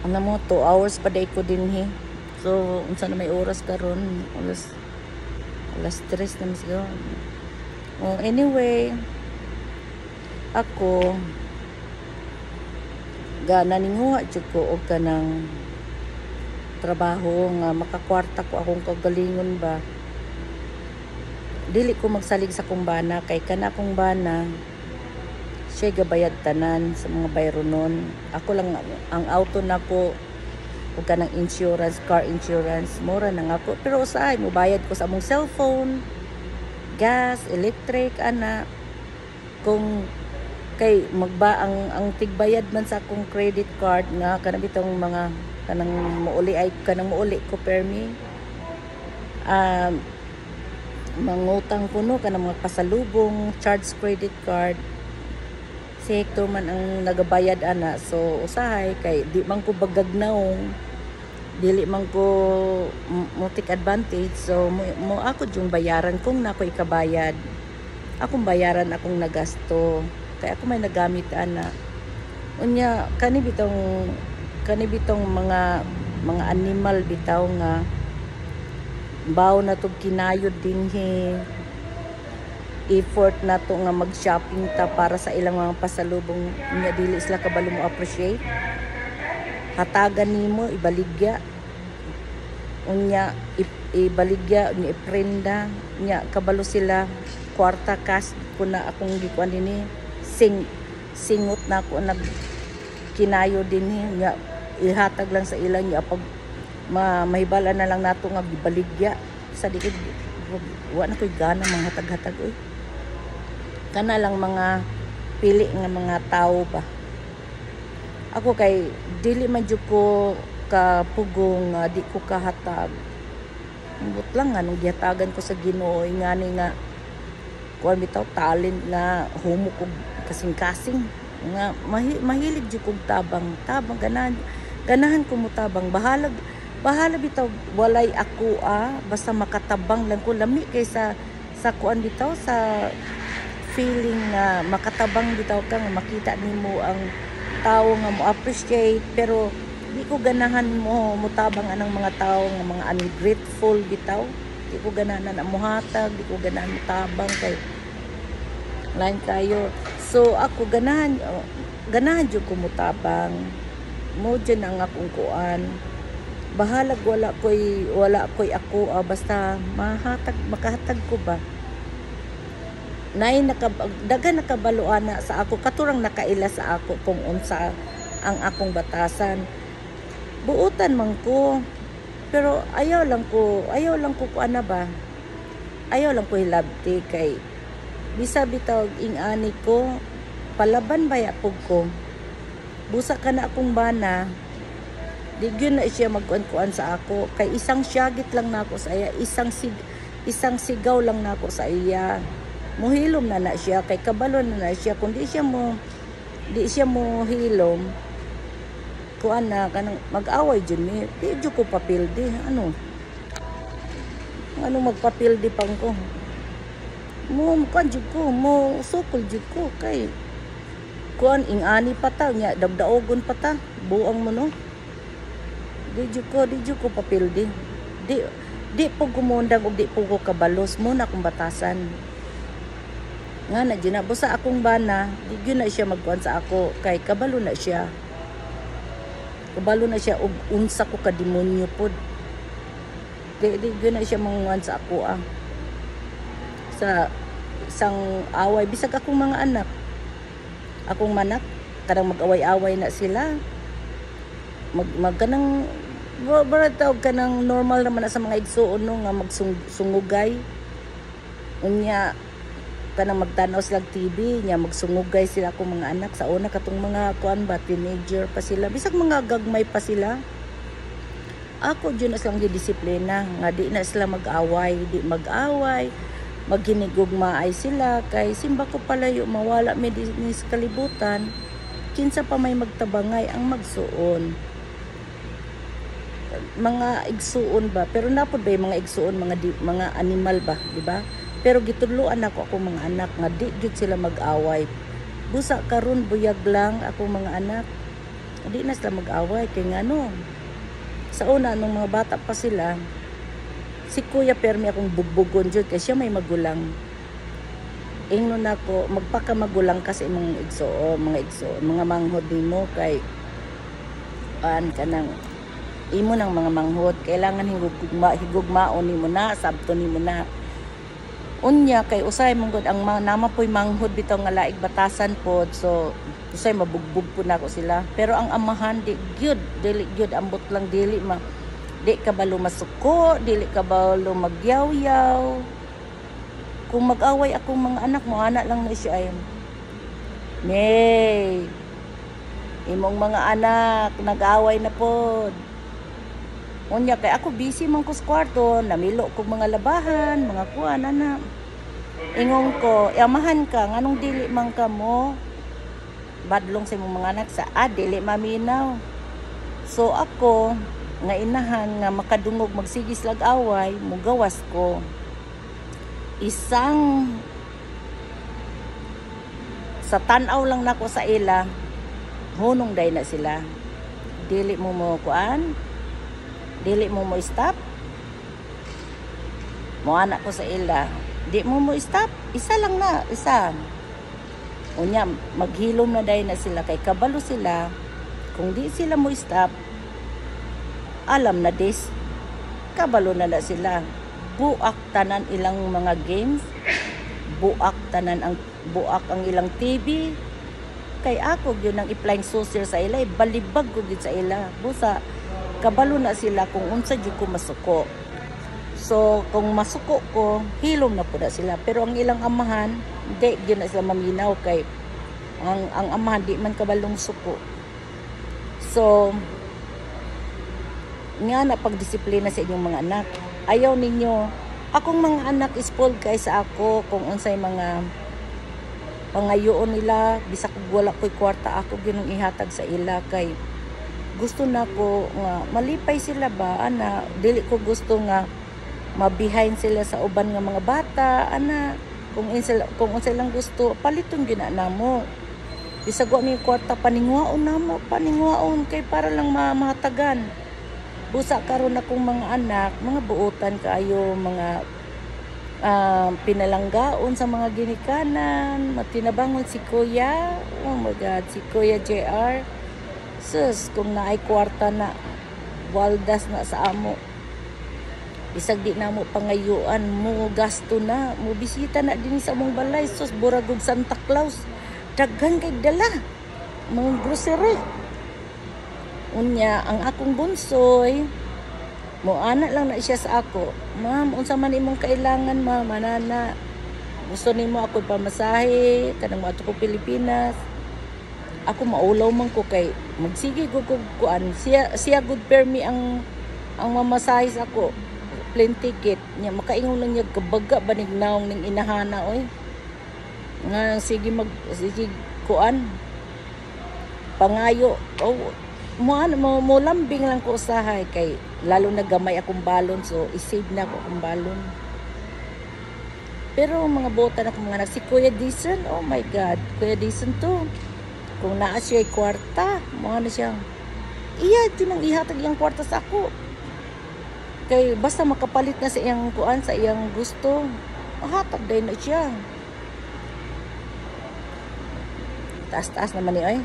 Ano mo, 2 hours pa day ko din he. So, unsa na may oras karon, alas 3 na siguro. Oh, anyway, ako gana ninguha jud ko og kanang trabaho nga makakwarta ko akong kagalingon ba. Dili ko magsalig sa kumbana kay kana kong bana siya gabayad tanan sa mga bayronon. Ako lang ang auto nako ug kanang insurance, car insurance, mura na nga ako. Pero usahay mo bayad ko sa among cellphone, gas, electric ana. Kung kay magba ang tigbayad man sa akong credit card nga kanang bitong mga kanang muuli ko permi. Mangutang ko no kanang mga pasalubong, charge credit card. Si Hector man ang nagabayad ana. So usahay kay di man ko bagagnaong, dili man ko mo take advantage. So mo ako yung bayaran kung nako ikabayad. Akong bayaran akong nagasto. Kay ako may nagamit ana. Unya kani bitong mga animal bitaw nga baw na to kinayod dinhi. Effort na to nga mag-shopping ta para sa ilang mga pasalubong nya dili sila kabalo mo appreciate. Hatagan nimo ibaligya. Unya ibaligya unya iprenda nya kabalo sila kwarta cash ko na akong gikuan dinhi singot na ako nag kinayo dinhi nya ihatag lang sa ilang nya pag mahibala na lang nato nga gibaligya sa dikit wa na koy gana mga hatag-hatag oy. Kana lang mga pili nga mga tao ba. Ako kay dili man jud ko kapugong di ko kahatag. Ambot lang nga nung gihatagan ko sa Ginoo ngani nga kuan bitaw talent nga humo ko kasing-kasing nga mahilig jud kog tabang ganahan ko mo tabang bahala bitaw walay ako basta makatabang lang ko lami kay sa kuan bitaw sa feeling nga makatabang bitaw ka nga makita nimo ang tao nga mo appreciate. Pero di ko ganahan mo mutabang anang mga tao nga mga ungrateful bitaw. Di ko ganahan na muhatag, di ko ganahan mutabang kay lain kayo. So ako ganahan jud ko mutabang. Mo dyan ang akong kuan. Bahalag wala koy ako basta makahatag ko ba. Nay daga nakabaluan na sa ako katurang nakaila sa ako kung unsa ang akong batasan. Buutan man ko. Pero ayaw lang ko kuana ba. Ayaw lang ko hilabti kay bisa bitaw ingani ko palaban baya pug ko. Busa ka na akong bana. Di gyud na siya magkuan sa ako kay isang syagit lang nako sa iya, isang sigaw lang nako sa iya. Muhilom na siya kay kabalo na siya kung di siya mo hilom kuan na kanang mag-away jud mi di jud ko papildi ano magpapildi pang ko mo kuan jud ko mo sukol jud ko kay kuan ingani pata nya dagdaogon pata buang mo no di jud ko papildi di po gumundang ug di po ko kabalos mo na kung batasan nga na dyan na busa akong bana di gyud na siya magkuan sa ako kay kabalo na siya og unsa ko ka demonyo pod di gyud na siya manguan sa ako sa isang away bisag akong mga anak akong manak kadang mag-away-away na sila magkanang barataw kanang normal naman na sa mga igsuon no nga magsungugay unya kanang magtanaw sila TV nya magsungugay sila akong mga anak sa una katong mga kuan ba teenager pa sila bisag mga gagmay pa sila ako dyan na silang disiplina nga di na sila mag-away maghinigugmaay sila kay simba ko palayo mawala mi dinhi sa kalibutan kinsa pa may magtabangay ang magsuon mga igsuon ba pero napod ba mga igsuon mga animal ba di ba. Pero gitudloan ako akong mga anak nga di jud sila mag-away. Busa karon buyag lang akong mga anak. Di na sila mag-away kay ngano. Sa una nung mga bata pa sila, si Kuya Permi akong bugbugon jud kay siya may magulang. Ingnon ako magpakamagulang kasi mga igso, mga manghod nimo kay ka nang imo ng mga manghod kailangan higugmaon nimo na sabto nimo na. Unya kay usay mong ang namapoy manghod bitaw nga laig batasan pod, so usay mabugbog po na ako sila. Pero ang amahan dili gyud ambot lang di kabalo masuko, dili kabalo magyaw-yaw. Kung mag-away akong mga anak mo, anak lang na siya ay May imong mga anak nag-away na pod. Unya kay ako busy man ko sa kwarto, namilo ko mga labahan, mga kuan ana. Ingong ko, amahan ka nganong dili man ka mo badlong sa imong mga anak sa dili maminaw. So ako nga inahan nga makadungog magsigis lag away, mugawas ko. Isang sa tan-aw lang nako sa ila, hunong day na sila. Dili mo kuan, dili mo stop. Mo anak ko sa ila, di mo stop, isa lang na, isa. Unya maghilom na day na sila kay kabalo sila. Kung di sila mo stop, alam na kabalo na sila. Buak tanan ilang mga games, buak ang ilang TV. Kay ako gyud nang i-flying saucer sa ila, balibag ko gyud sa ila. Busa kabalo na sila kung unsa jud ko masuko. So kung masuko ko, hilom na pud sila. Pero ang ilang amahan, di gyud na sila maminaw kay ang amahan di man kabalong suko. So nga na pagdisiplina sa inyong mga anak. Ayaw ninyo. Akong mga anak spoiled kay sa ako kung unsay mga pangayoon nila. Bisa kung wala ko'y kwarta, ako ginong ihatag sa ila kay gusto na ko nga malipay sila ba ana. Dili ko gusto nga mabihain sila sa uban nga mga bata ana. Kung unsay lang gusto paliton ginana mo. Bisa ko mi kwarta paningwaon kay para lang mahatagan. Busa karon akong mga anak, mga buotan kaayo, mga pinalanggaon sa mga ginikanan, matinabangon si Kuya. Oh my God, si Kuya JR. Sus, kung naay kwarta na, waldas na sa amo. Bisag di na mo pangayuan, mo gasto na, mo bisita na din sa mong balay. Sus, buragog Santa Claus. Daghan kay dala, mga grocery. Unya ang akong bunsoy mo anak lang na siya sa ako. Ma'am, unsa man imong kailangan, ma'am, manana. Gusto nimo ako pamasahe kanang moadto ko Pilipinas. Ako maulaw man ko kay magsige gud ko kuan. Siya good permi ang mamasahe sa ako. Plane ticket nya makaingon lang niya kabaga banig naong ning inahana oy. Nga sige kuan. Pangayo. Oh, mo lambing lang ko usahay kay lalo na gamay akong balon, so isave na ako akong balon. Pero mga bota na akong mga anak, si Kuya Dison, oh my God, Kuya Dison to, kung naa siya kwarta, mga na siyang ito nang ihatag iyang kwarta sa ako kay basta makapalit na sa iyang kuan, sa iyang gusto, hatag day na siya. Taas-taas naman ni ay.